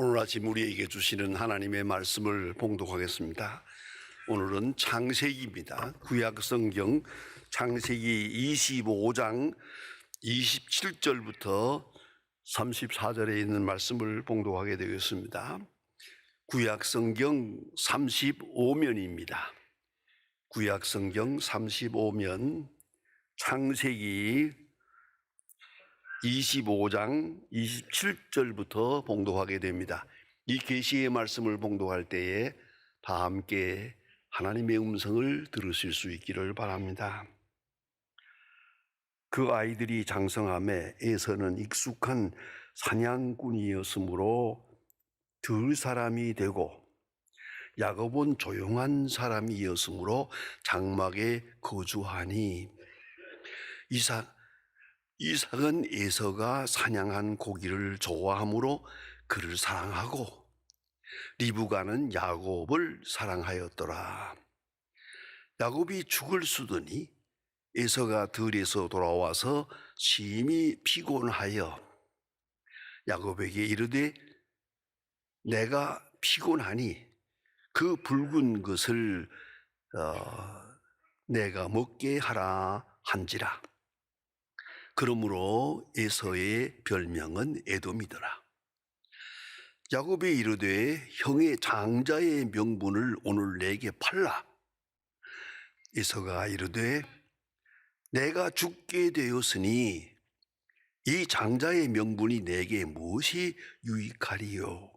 오늘 아침 우리에게 주시는 하나님의 말씀을 봉독하겠습니다. 오늘은 창세기입니다. 구약 성경 창세기 25장 27절부터 34절에 있는 말씀을 봉독하게 되겠습니다. 구약 성경 35면입니다. 구약 성경 35면 창세기 25장 27절부터 봉독하게 됩니다. 이 계시의 말씀을 봉독할 때에 다 함께 하나님의 음성을 들으실 수 있기를 바랍니다. 그 아이들이 장성함에 에서는 익숙한 사냥꾼이었으므로 들 사람이 되고 야곱은 조용한 사람이었으므로 장막에 거주하니 이삭은 에서가 사냥한 고기를 좋아하므로 그를 사랑하고 리브가는 야곱을 사랑하였더라. 야곱이 죽을 쓰더니 에서가 들에서 돌아와서 심히 피곤하여 야곱에게 이르되 내가 피곤하니 그 붉은 것을 내가 먹게 하라 한지라. 그러므로 에서의 별명은 에돔이더라. 야곱이 이르되 형의 장자의 명분을 오늘 내게 팔라. 에서가 이르되 내가 죽게 되었으니 이 장자의 명분이 내게 무엇이 유익하리요?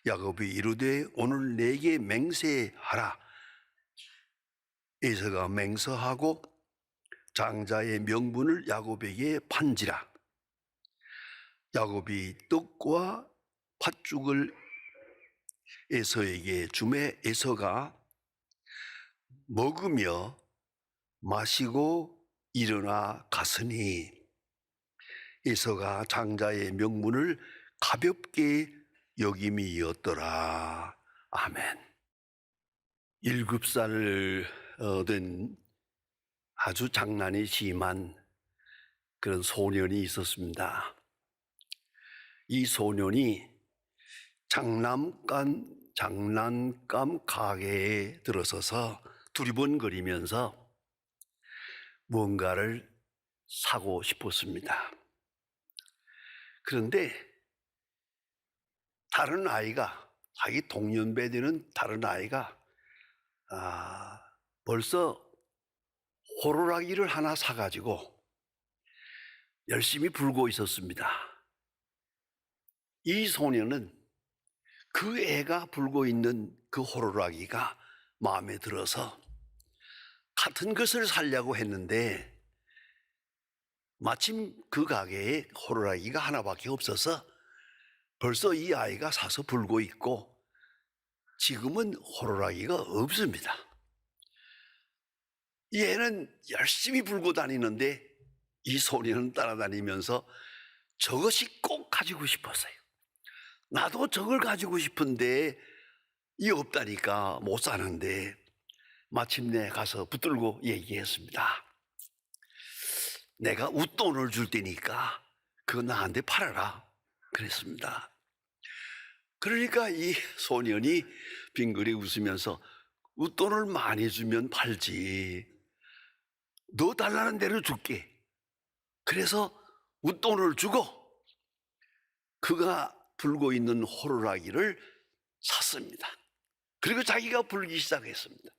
야곱이 이르되 오늘 내게 맹세하라. 에서가 맹세하고 장자의 명분을 야곱에게 판지라. 야곱이 떡과 팥죽을 에서에게 주매 에서가 먹으며 마시고 일어나 갔으니 에서가 장자의 명분을 가볍게 여김이었더라. 아멘. 7살 된 아주 장난이 심한 그런 소년이 있었습니다. 이 소년이 장난감 가게에 들어서서 두리번거리면서 뭔가를 사고 싶었습니다. 그런데 다른 아이가, 자기 동년배 되는 다른 아이가 벌써 호루라기를 하나 사가지고 열심히 불고 있었습니다. 이 소녀는 그 애가 불고 있는 그 호루라기가 마음에 들어서 같은 것을 사려고 했는데 마침 그 가게에 호루라기가 하나밖에 없어서 벌써 이 아이가 사서 불고 있고 지금은 호루라기가 없습니다. 이 애는 열심히 불고 다니는데 이 소녀는 따라다니면서 저것이 꼭 가지고 싶었어요. 나도 저걸 가지고 싶은데 이 없다니까 못 사는데 마침내 가서 붙들고 얘기했습니다. 내가 웃돈을 줄 테니까 그거 나한테 팔아라 그랬습니다. 그러니까 이 소년이 빙그레 웃으면서 웃돈을 많이 주면 팔지, 너 달라는 대로 줄게. 그래서 웃돈을 주고 그가 불고 있는 호루라기를 샀습니다. 그리고 자기가 불기 시작했습니다.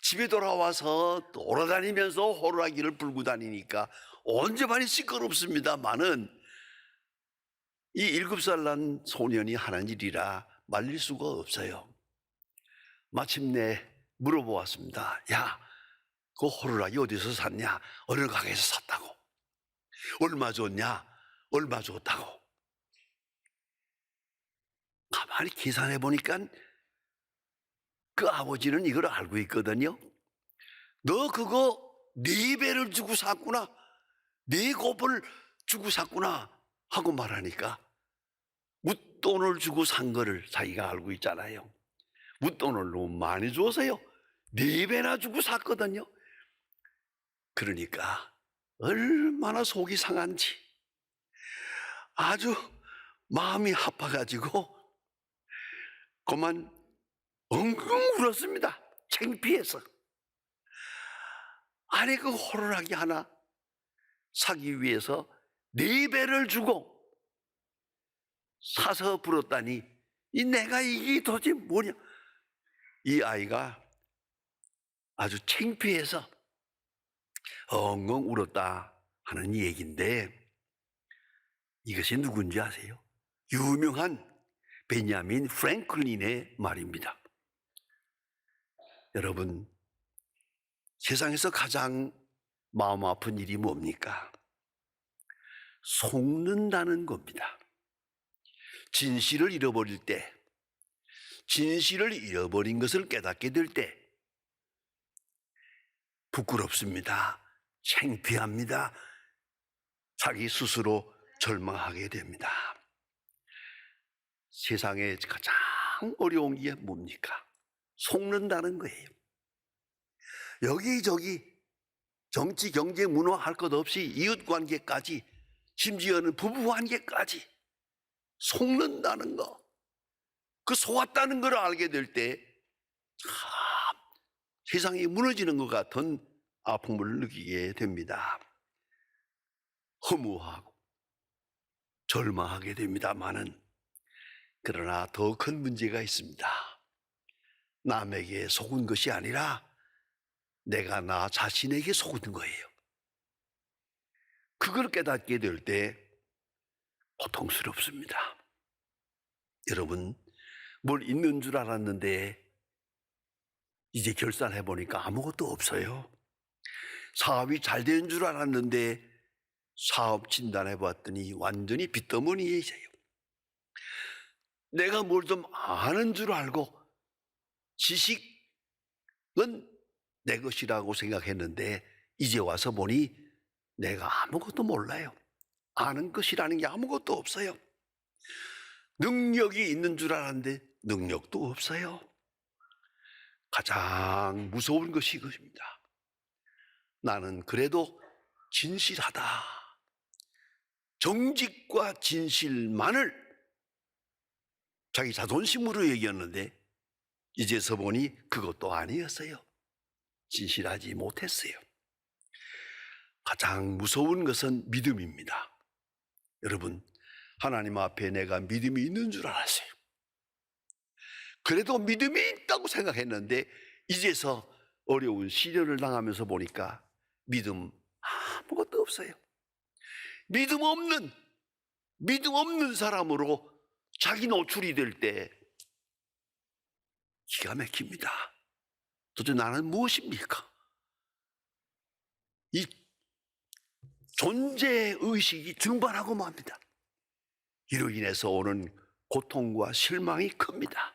집에 돌아와서 돌아다니면서 호루라기를 불고 다니니까 언제만이 시끄럽습니다만은 이 7살 난 소년이 하는 일이라 말릴 수가 없어요. 마침내 물어보았습니다. 야, 그 호루라기 어디서 샀냐? 어느 가게에서 샀다고? 얼마 줬냐? 얼마 줬다고? 가만히 계산해 보니까 그 아버지는 이걸 알고 있거든요. 너 그거 4배를 주고 샀구나, 4곱을 주고 샀구나 하고 말하니까 웃돈을 주고 산 거를 자기가 알고 있잖아요. 웃돈을 너무 많이 줘서요 4배나 주고 샀거든요. 그러니까 얼마나 속이 상한지 아주 마음이 아파가지고 그만 엉엉 울었습니다. 창피해서. 아니 그 호루라기 하나 사기 위해서 4배를 주고 사서 불었다니 내가 이게 도대체 뭐냐. 이 아이가 아주 창피해서 엉엉 울었다 하는 얘기인데, 이것이 누군지 아세요? 유명한 베냐민 프랭클린의 말입니다. 여러분, 세상에서 가장 마음 아픈 일이 뭡니까? 속는다는 겁니다. 진실을 잃어버릴 때, 진실을 잃어버린 것을 깨닫게 될 때 부끄럽습니다. 창피합니다. 자기 스스로 절망하게 됩니다. 세상에 가장 어려운 게 뭡니까? 속는다는 거예요. 여기저기 정치, 경제, 문화 할 것 없이 이웃관계까지, 심지어는 부부관계까지 속는다는 거, 그 속았다는 걸 알게 될 때 참 세상이 무너지는 것 같은 아픔을 느끼게 됩니다. 허무하고 절망하게 됩니다마는, 그러나 더 큰 문제가 있습니다. 남에게 속은 것이 아니라 내가 나 자신에게 속은 거예요. 그걸 깨닫게 될 때 고통스럽습니다. 여러분, 뭘 있는 줄 알았는데 이제 결산해 보니까 아무것도 없어요. 사업이 잘 되는 줄 알았는데 사업 진단해 봤더니 완전히 빚더미예요. 내가 뭘 좀 아는 줄 알고 지식은 내 것이라고 생각했는데 이제 와서 보니 내가 아무것도 몰라요. 아는 것이라는 게 아무것도 없어요. 능력이 있는 줄 알았는데 능력도 없어요. 가장 무서운 것이 이것입니다. 나는 그래도 진실하다. 정직과 진실만을 자기 자존심으로 얘기했는데 이제서 보니 그것도 아니었어요. 진실하지 못했어요. 가장 무서운 것은 믿음입니다. 여러분, 하나님 앞에 내가 믿음이 있는 줄 알았어요. 그래도 믿음이 있다고 생각했는데 이제서 어려운 시련을 당하면서 보니까 믿음 아무것도 없어요. 믿음 없는 사람으로 자기 노출이 될 때 기가 막힙니다. 도대체 나는 무엇입니까? 이 존재의식이 증발하고 맙니다. 이로 인해서 오는 고통과 실망이 큽니다.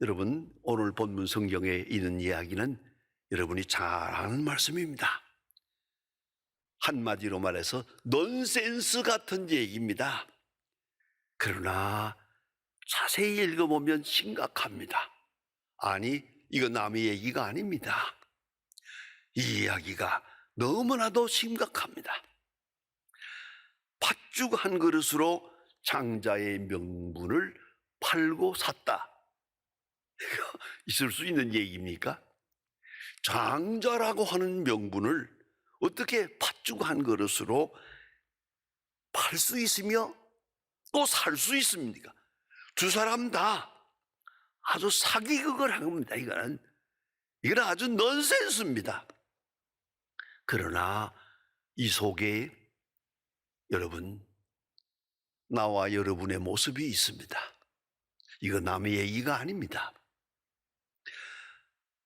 여러분, 오늘 본문 성경에 있는 이야기는 여러분이 잘 아는 말씀입니다. 한마디로 말해서 넌센스 같은 얘기입니다. 그러나 자세히 읽어보면 심각합니다. 아니, 이거 남의 얘기가 아닙니다. 이 이야기가 너무나도 심각합니다. 팥죽 한 그릇으로 장자의 명분을 팔고 샀다. 있을 수 있는 얘기입니까? 장자라고 하는 명분을 어떻게 팥죽 한 그릇으로 팔 수 있으며 또 살 수 있습니까? 두 사람 다 아주 사기극을 한 겁니다. 이건 아주 넌센스입니다. 그러나 이 속에 여러분, 나와 여러분의 모습이 있습니다. 이거 남의 얘기가 아닙니다.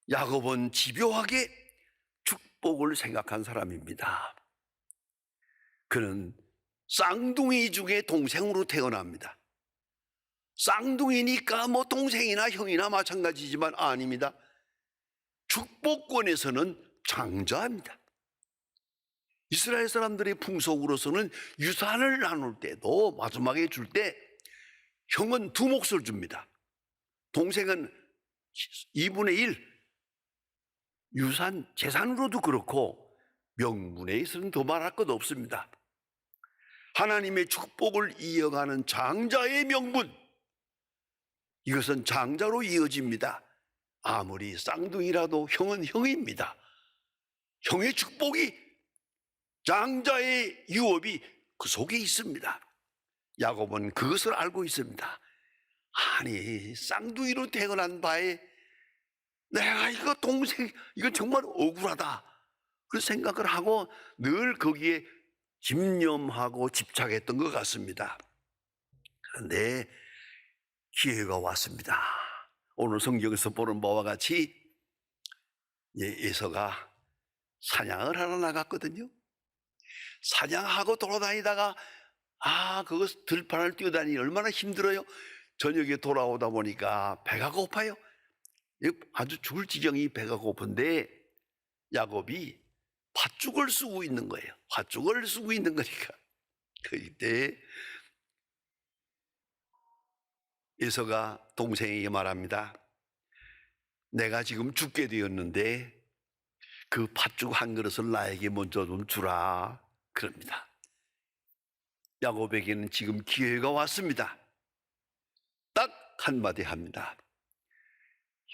야곱은 집요하게 축복을 생각한 사람입니다. 그는 쌍둥이 중에 동생으로 태어납니다. 쌍둥이니까 뭐 동생이나 형이나 마찬가지지만 아닙니다. 축복권에서는 장자입니다. 이스라엘 사람들의 풍속으로서는 유산을 나눌 때도 마지막에 줄 때 형은 2몫을 줍니다. 동생은 2분의 1. 유산, 재산으로도 그렇고 명분에 있어서는 더 말할 것 없습니다. 하나님의 축복을 이어가는 장자의 명분, 이것은 장자로 이어집니다. 아무리 쌍둥이라도 형은 형입니다. 형의 축복이, 장자의 유업이 그 속에 있습니다. 야곱은 그것을 알고 있습니다. 아니, 쌍둥이로 태어난 바에 내가 이거 동생, 이건 정말 억울하다, 그 생각을 하고 늘 거기에 집념하고 집착했던 것 같습니다. 그런데 기회가 왔습니다. 오늘 성경에서 보는 바와 같이 에서가 사냥을 하러 나갔거든요. 사냥하고 돌아다니다가 그거 들판을 뛰어다니니 얼마나 힘들어요. 저녁에 돌아오다 보니까 배가 고파요. 아주 죽을 지경이 배가 고픈데 야곱이 팥죽을 쓰고 있는 거예요. 팥죽을 쓰고 있는 거니까 그때 에서가 동생에게 말합니다. 내가 지금 죽게 되었는데 그 팥죽 한 그릇을 나에게 먼저 좀 주라, 그럽니다. 야곱에게는 지금 기회가 왔습니다. 딱 한마디 합니다.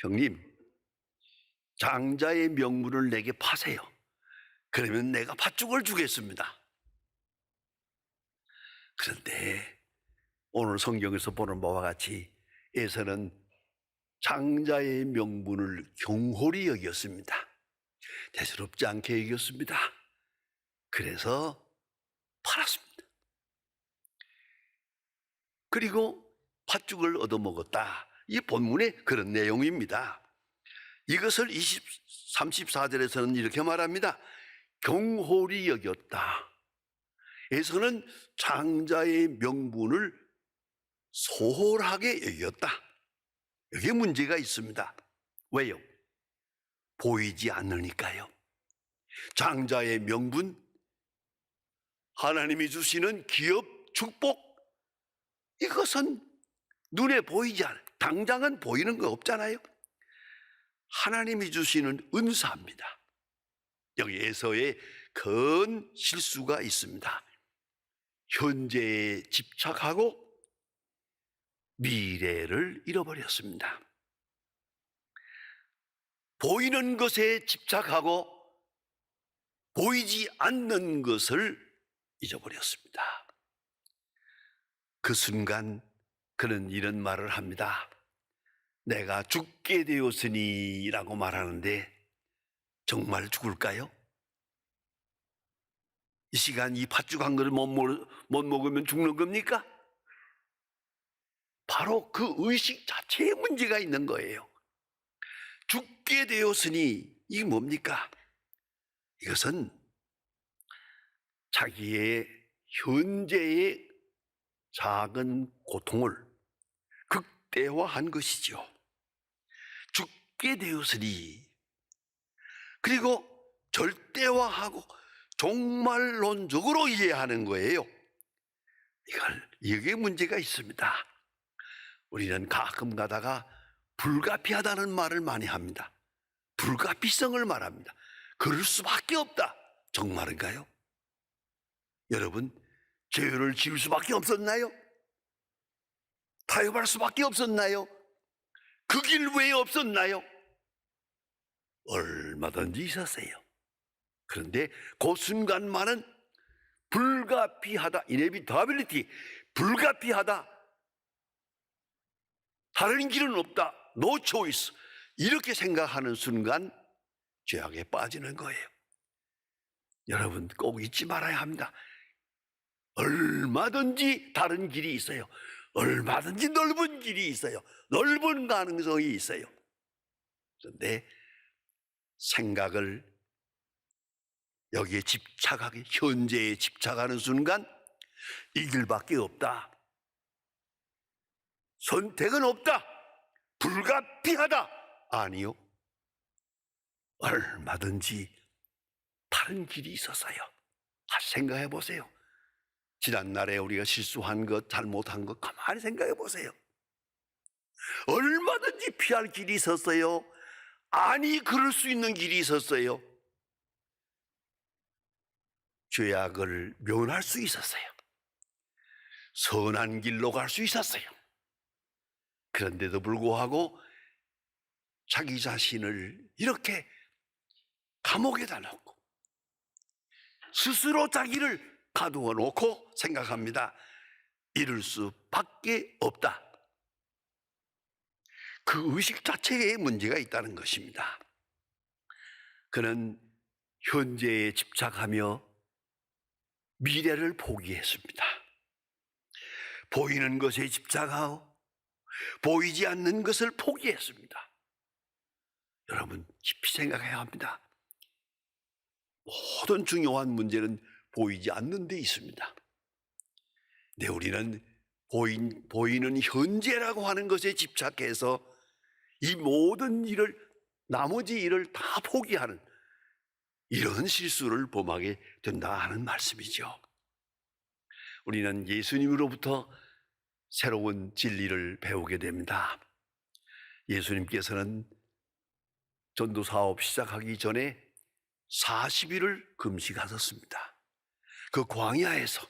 형님, 장자의 명분을 내게 파세요. 그러면 내가 팥죽을 주겠습니다. 그런데 오늘 성경에서 보는 바와 같이 에서는 장자의 명분을 경홀히 여겼습니다. 대수롭지 않게 여겼습니다. 그래서 팔았습니다. 그리고 팥죽을 얻어먹었다. 이 본문의 그런 내용입니다. 이것을 34절에서는 이렇게 말합니다. 경홀히 여겼다. 에서는 장자의 명분을 소홀하게 여겼다. 여기에 문제가 있습니다. 왜요? 보이지 않으니까요. 장자의 명분, 하나님이 주시는 기업, 축복, 이것은 눈에 보이지 않아요. 당장은 보이는 거 없잖아요. 하나님이 주시는 은사입니다. 여기에서의 큰 실수가 있습니다. 현재에 집착하고 미래를 잃어버렸습니다. 보이는 것에 집착하고 보이지 않는 것을 잊어버렸습니다. 그 순간 그는 이런 말을 합니다. 내가 죽게 되었으니 라고 말하는데 정말 죽을까요? 이 시간 이 팥죽 한 그릇 못 먹으면 죽는 겁니까? 바로 그 의식 자체에 문제가 있는 거예요. 죽게 되었으니 이게 뭡니까? 이것은 자기의 현재의 작은 고통을 극대화한 것이죠. 죽게 되었으니, 그리고 절대화하고 종말론적으로 이해하는 거예요. 이게 문제가 있습니다. 우리는 가끔 가다가 불가피하다는 말을 많이 합니다. 불가피성을 말합니다. 그럴 수밖에 없다. 정말인가요? 여러분, 죄를 지을 수밖에 없었나요? 타협할 수밖에 없었나요? 그 길 왜 없었나요? 얼마든지 있었어요. 그런데 그 순간만은 불가피하다, inevitability, 불가피하다, 다른 길은 없다, no choice, 이렇게 생각하는 순간 죄악에 빠지는 거예요. 여러분 꼭 잊지 말아야 합니다. 얼마든지 다른 길이 있어요. 얼마든지 넓은 길이 있어요. 넓은 가능성이 있어요. 그런데 생각을 여기에 집착하게, 현재에 집착하는 순간 이 길밖에 없다, 선택은 없다, 불가피하다, 아니요, 얼마든지 다른 길이 있었어요. 다시 생각해 보세요. 지난날에 우리가 실수한 것, 잘못한 것 가만히 생각해 보세요. 얼마든지 피할 길이 있었어요. 아니, 그럴 수 있는 길이 있었어요. 죄악을 면할 수 있었어요. 선한 길로 갈 수 있었어요. 그런데도 불구하고 자기 자신을 이렇게 감옥에다 넣고 스스로 자기를 가두어 놓고 생각합니다. 이럴 수밖에 없다. 그 의식 자체에 문제가 있다는 것입니다. 그는 현재에 집착하며 미래를 포기했습니다. 보이는 것에 집착하고 보이지 않는 것을 포기했습니다. 여러분 깊이 생각해야 합니다. 모든 중요한 문제는 보이지 않는 데 있습니다. 근데 우리는 보이는 현재라고 하는 것에 집착해서 이 모든 일을, 나머지 일을 다 포기하는 이런 실수를 범하게 된다 하는 말씀이죠. 우리는 예수님으로부터 새로운 진리를 배우게 됩니다. 예수님께서는 전도 사업 시작하기 전에 40일을 금식하셨습니다. 그 광야에서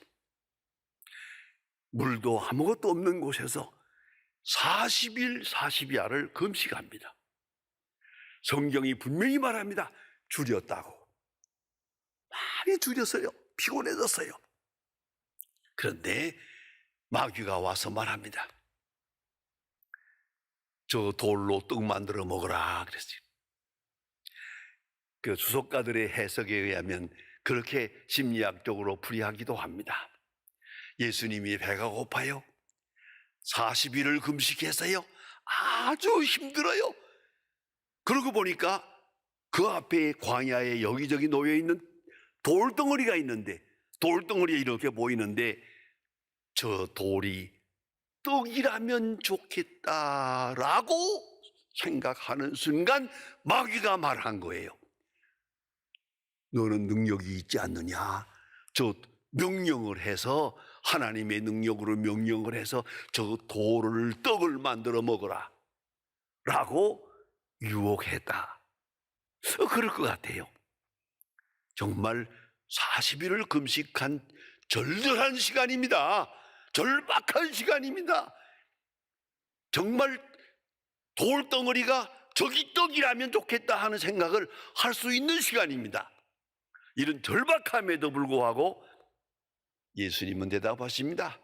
물도 아무것도 없는 곳에서 40일 40야를 금식합니다. 성경이 분명히 말합니다. 줄였다고. 많이 줄였어요. 피곤해졌어요. 그런데 마귀가 와서 말합니다. 저 돌로 떡 만들어 먹어라 그랬어요. 그 주석가들의 해석에 의하면 그렇게 심리학적으로 풀이하기도 합니다. 예수님이 배가 고파요. 40일을 금식했어요. 아주 힘들어요. 그러고 보니까 그 앞에 광야에 여기저기 놓여있는 돌덩어리가 있는데, 돌덩어리에 이렇게 보이는데 저 돌이 떡이라면 좋겠다라고 생각하는 순간 마귀가 말한 거예요. 너는 능력이 있지 않느냐? 저 명령을 해서, 하나님의 능력으로 명령을 해서 저 돌을 떡을 만들어 먹어라 라고 유혹했다. 그럴 것 같아요. 정말 40일을 금식한 절절한 시간입니다. 절박한 시간입니다. 정말 돌덩어리가 저기 떡이라면 좋겠다 하는 생각을 할 수 있는 시간입니다. 이런 절박함에도 불구하고 예수님은 대답하십니다.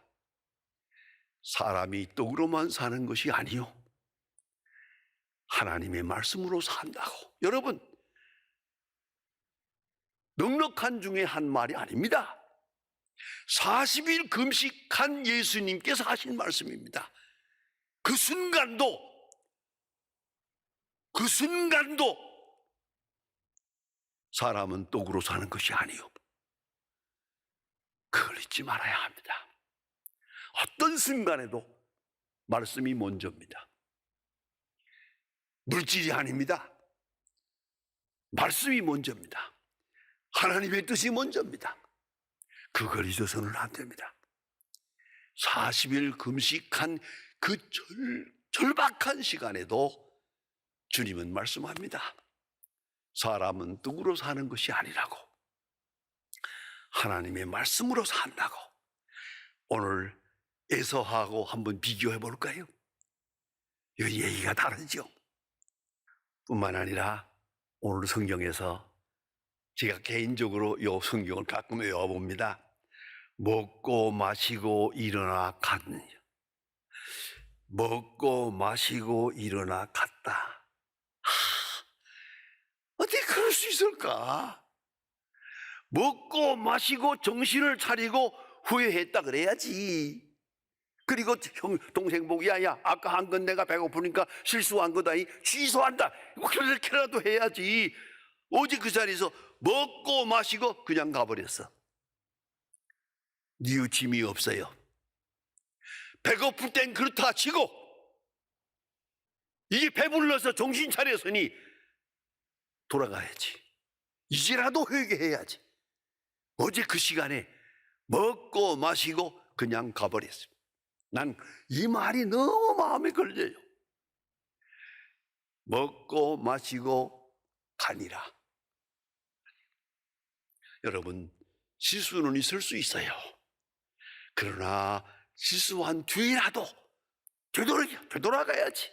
사람이 떡으로만 사는 것이 아니요, 하나님의 말씀으로 산다고. 여러분, 넉넉한 중에 한 말이 아닙니다. 40일 금식한 예수님께서 하신 말씀입니다. 그 순간도 사람은 떡으로 사는 것이 아니요, 그걸 잊지 말아야 합니다. 어떤 순간에도 말씀이 먼저입니다. 물질이 아닙니다. 말씀이 먼저입니다. 하나님의 뜻이 먼저입니다. 그걸 잊어서는 안 됩니다. 40일 금식한 그 절박한 시간에도 주님은 말씀합니다. 사람은 떡으로 사는 것이 아니라고, 하나님의 말씀으로 산다고. 오늘 에서하고 한번 비교해 볼까요? 이 얘기가 다르죠. 뿐만 아니라 오늘 성경에서 제가 개인적으로 이 성경을 가끔 외워봅니다. 먹고 마시고 일어나 갔느냐. 먹고 마시고 일어나 갔다. 어떻게 그럴 수 있을까? 먹고 마시고 정신을 차리고 후회했다 그래야지. 그리고 동생 보고 야 아까 한 건 내가 배고프니까 실수한 거다니 취소한다, 그렇게라도 해야지. 어제 그 자리에서 먹고 마시고 그냥 가버렸어. 뉘우침이 없어요. 배고플 땐 그렇다 치고 이게 배불러서 정신 차렸으니 돌아가야지. 이제라도 회개해야지. 어제 그 시간에 먹고 마시고 그냥 가버렸어요. 난 이 말이 너무 마음에 걸려요. 먹고 마시고 가니라. 여러분, 실수는 있을 수 있어요. 그러나 실수한 뒤라도 되돌아가야지.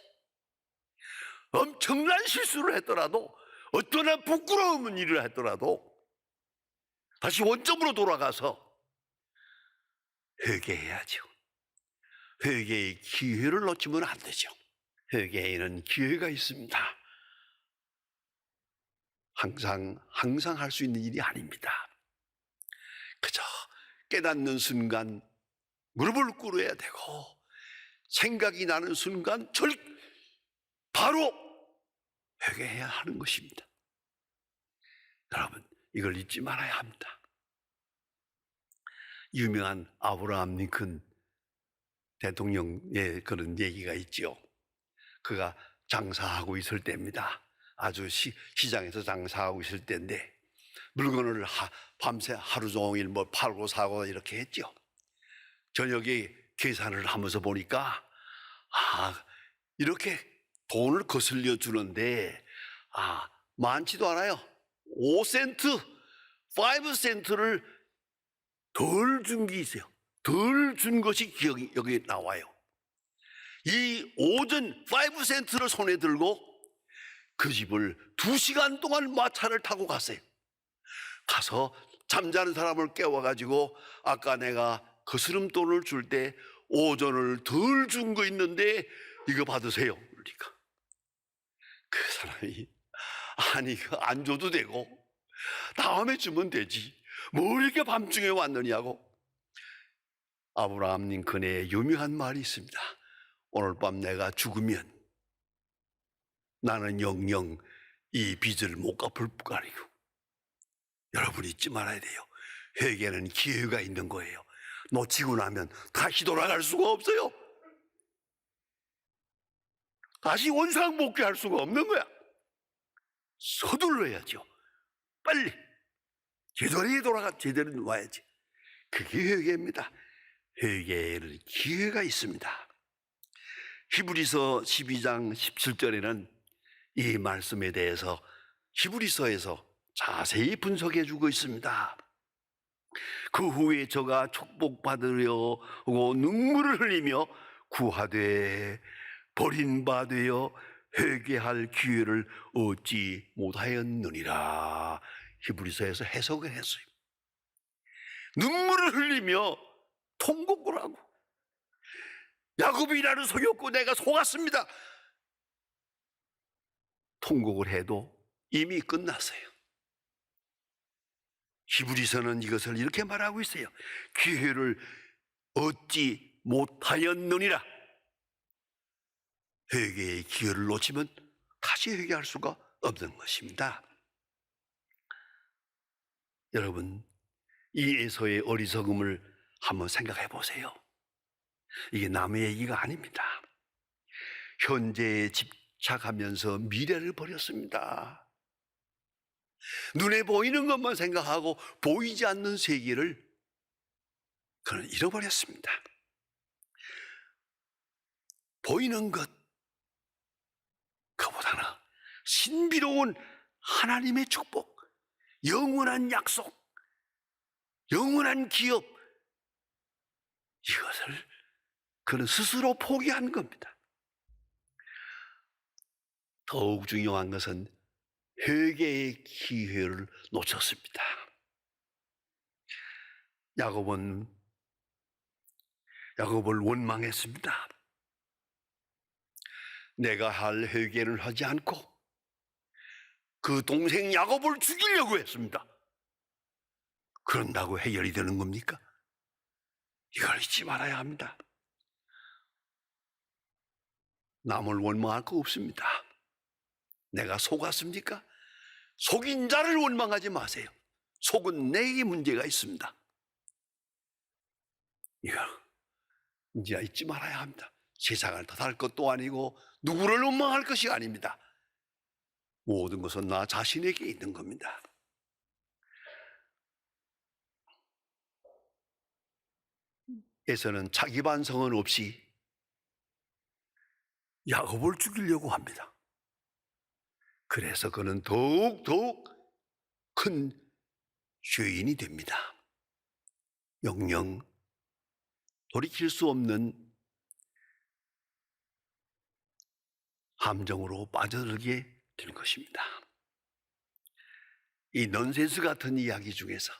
엄청난 실수를 했더라도, 어떤 한 부끄러운 일을 했더라도 다시 원점으로 돌아가서 회개해야죠. 회개의 기회를 놓치면 안 되죠. 회개에는 기회가 있습니다. 항상 할 수 있는 일이 아닙니다. 그저 깨닫는 순간 무릎을 꿇어야 되고, 생각이 나는 순간 바로 회개해야 하는 것입니다. 여러분, 이걸 잊지 말아야 합니다. 유명한 아브라함 링컨 대통령의 그런 얘기가 있죠. 그가 장사하고 있을 때입니다. 아주 시장에서 장사하고 있을 때인데, 물건을 밤새 하루 종일 팔고 사고 이렇게 했죠. 저녁에 계산을 하면서 보니까 이렇게 돈을 거슬려 주는데 많지도 않아요. 5센트, 5센트를 덜 준 게 있어요. 덜 준 것이 여기 나와요. 이 오전 5센트를 손에 들고 그 집을 2시간 동안 마차를 타고 갔어요. 가서 잠자는 사람을 깨워가지고, 아까 내가 거스름돈을 줄 때 오전을 덜 준 거 있는데 이거 받으세요. 그러니까 그 사람이 안 줘도 되고 다음에 주면 되지, 뭘 이렇게 밤중에 왔느냐고. 아브라함 링컨의 유명한 말이 있습니다. 오늘 밤 내가 죽으면 나는 영영 이 빚을 못 갚을 뿐아니고. 여러분, 잊지 말아야 돼요. 회개는 기회가 있는 거예요. 놓치고 나면 다시 돌아갈 수가 없어요. 다시 원상복귀할 수가 없는 거야. 서둘러야죠. 빨리 제대로 놓아야지. 그게 회개입니다. 회개는 기회가 있습니다. 히브리서 12장 17절에는 이 말씀에 대해서 히브리서에서 자세히 분석해 주고 있습니다. 그 후에 저가 축복받으려고 눈물을 흘리며 구하되 버림받으여 회개할 기회를 얻지 못하였느니라. 히브리서에서 해석을 했어요. 눈물을 흘리며 통곡을 하고, 야곱이 나를 속였고 내가 속았습니다. 통곡을 해도 이미 끝났어요. 히브리서는 이것을 이렇게 말하고 있어요. 기회를 얻지 못하였느니라. 회개의 기회를 놓치면 다시 회개할 수가 없는 것입니다. 여러분, 이 에서의 어리석음을 한번 생각해 보세요. 이게 남의 얘기가 아닙니다. 현재에 집착하면서 미래를 버렸습니다. 눈에 보이는 것만 생각하고 보이지 않는 세계를 그는 잃어버렸습니다. 보이는 것, 그보다는 신비로운 하나님의 축복, 영원한 약속, 영원한 기업, 이것을 그는 스스로 포기한 겁니다. 더욱 중요한 것은 회개의 기회를 놓쳤습니다. 야곱을 원망했습니다. 내가 할 회개를 하지 않고 그 동생 야곱을 죽이려고 했습니다. 그런다고 해결이 되는 겁니까? 이걸 잊지 말아야 합니다. 남을 원망할 거 없습니다. 내가 속았습니까? 속인 자를 원망하지 마세요. 속은 내게 문제가 있습니다. 이걸 이제 잊지 말아야 합니다. 세상을 탓할 것도 아니고 누구를 원망할 것이 아닙니다. 모든 것은 나 자신에게 있는 겁니다. 에서는 자기 반성은 없이 야곱을 죽이려고 합니다. 그래서 그는 더욱 큰 죄인이 됩니다. 영영 돌이킬 수 없는 함정으로 빠져들게 될 것입니다. 이 넌센스 같은 이야기 중에서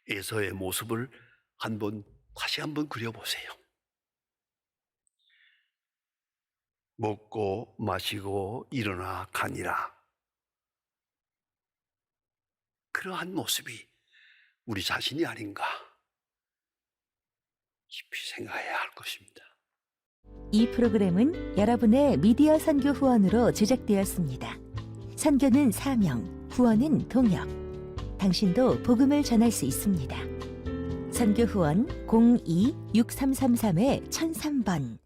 에서의 모습을 다시 한번 그려보세요. 먹고 마시고 일어나 가니라. 그러한 모습이 우리 자신이 아닌가 깊이 생각해야 할 것입니다. 이 프로그램은 여러분의 미디어 선교 후원으로 제작되었습니다. 선교는 사명, 후원은 동역. 당신도 복음을 전할 수 있습니다. 선교 후원 02-6333-1003번